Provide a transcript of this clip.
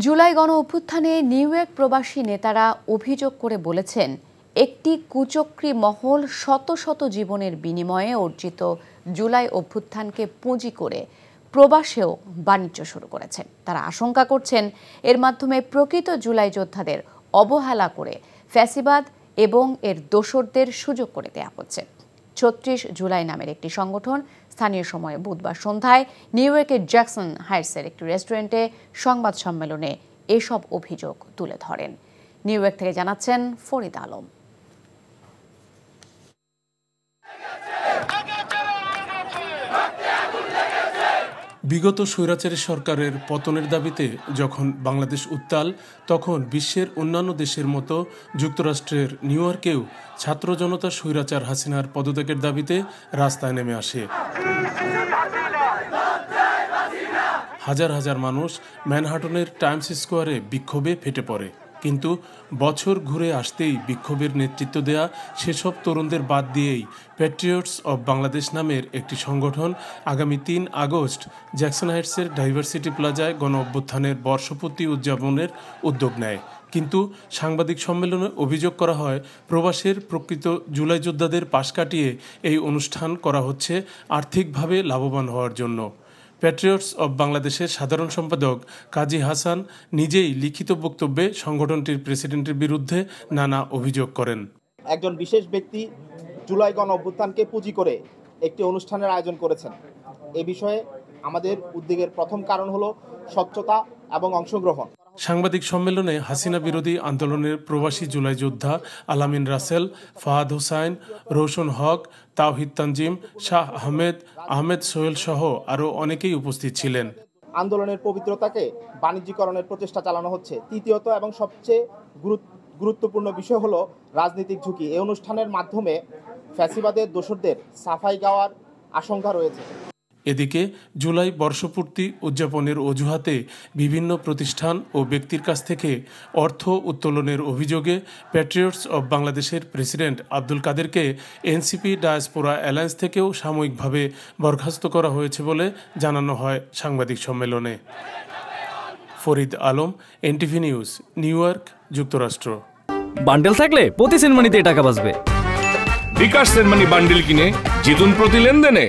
জুলাই গণ অভ্যুত্থানে new York প্রবাসী নেতারা অভিযোগ করে বলেছেন, একটি কুচক্রী মহল শত শত জীবনের বিনিময়ে অর্জিত জুলাই অভ্যুত্থানকে পুঁজি করে প্রবাসেও বাণিজ্য শুরু করেছে। তারা আশঙ্কা করছেন, এর মাধ্যমে প্রকৃত জুলাই যোদ্ধাদের অবহেলা করে ফ্যাসিবাদ এবং এর দোসরদের সুযোগ করে দেয়া হচ্ছে। ৩৬ জুলাই নামের একটি সংগঠন স্থানীয় সময়ে বুধবার সন্ধ্যায় নিউ ইয়র্কের জ্যাকসন হাইটসের একটি রেস্টুরেন্টে সংবাদ সম্মেলনে এসব অভিযোগ তুলে ধরেন। নিউ ইয়র্ক থেকে জানাচ্ছেন ফরিদ আলম। বিগত স্বৈরাচারী সরকারের পতনের দাবিতে যখন বাংলাদেশ উত্তাল, তখন বিশ্বের অন্যান্য দেশের মতো যুক্তরাষ্ট্রের নিউ ইয়র্কেও ছাত্র জনতা স্বৈরাচার হাসিনার পদত্যাগের দাবিতে রাস্তায় নেমে আসে। হাজার হাজার মানুষ ম্যানহাটনের টাইমস স্কোয়ারে বিক্ষোভে ফেটে পড়ে। কিন্তু বছর ঘুরে আসতেই বিক্ষোভের নেতৃত্ব দেয়া সেসব তরুণদের বাদ দিয়েই প্যাট্রিয়টস অব বাংলাদেশ নামের একটি সংগঠন আগামী ৩ আগস্ট জ্যাকসন হাইটসের ডাইভার্সিটি প্লাজায় গণ অভ্যুত্থানের বর্ষপূর্তি উদযাপনের উদ্যোগ নেয়। কিন্তু সাংবাদিক সম্মেলনে অভিযোগ করা হয়, প্রবাসের প্রকৃত জুলাই যোদ্ধাদের পাশ কাটিয়ে এই অনুষ্ঠান করা হচ্ছে আর্থিকভাবে লাভবান হওয়ার জন্য। প্যাট্রিয়টস অব বাংলাদেশের সাধারণ সম্পাদক কাজী হাসান নিজেই লিখিত বক্তব্যে সংগঠনটির প্রেসিডেন্টের বিরুদ্ধে নানা অভিযোগ করেন। একজন বিশেষ ব্যক্তি জুলাই গণ অভ্যুত্থানকে পুঁজি করে একটি অনুষ্ঠানের আয়োজন করেছেন। এ বিষয়ে আমাদের উদ্বেগের প্রথম কারণ হলো স্বচ্ছতা এবং অংশগ্রহণ। সাংবাদিক সম্মেলনে হাসিনা বিরোধী আন্দোলনের প্রবাসী জুলাই যোদ্ধা আলামিন রাসেল, ফাহাদ হোসাইন, রৌশন হক, তাওহিদ তানজিম, শাহ আহমেদ সোহেল সহ আরও অনেকেই উপস্থিত ছিলেন। আন্দোলনের পবিত্রতাকে বাণিজ্যিকরণের প্রচেষ্টা চালানো হচ্ছে। তৃতীয়ত এবং সবচেয়ে গুরুত্বপূর্ণ বিষয় হলো রাজনৈতিক ঝুঁকি। এই অনুষ্ঠানের মাধ্যমে ফ্যাসিবাদের দোসরদের সাফাই গাওয়ার আশঙ্কা রয়েছে। এদিকে জুলাই বর্ষপূর্তি উদযাপনের অজুহাতে বিভিন্ন প্রতিষ্ঠান ও ব্যক্তির কাছ থেকে অর্থ উত্তোলনের অভিযোগে প্যাট্রিয়টস অব বাংলাদেশের প্রেসিডেন্ট আব্দুল কাদেরকে এনসিপি ডায়াসপোরা অ্যালায়েন্স থেকেও সাময়িকভাবে বরখাস্ত করা হয়েছে বলে জানানো হয় সাংবাদিক সম্মেলনে। Farid Alam, NTV news, new York, যুক্তরাষ্ট্র। বান্ডেল থাকলে প্রতি সেনমানিতে টাকা বাঁচবে। বিকাশ সেনমানি বান্ডেল কিনে জিতুন প্রতি লেনদেনে।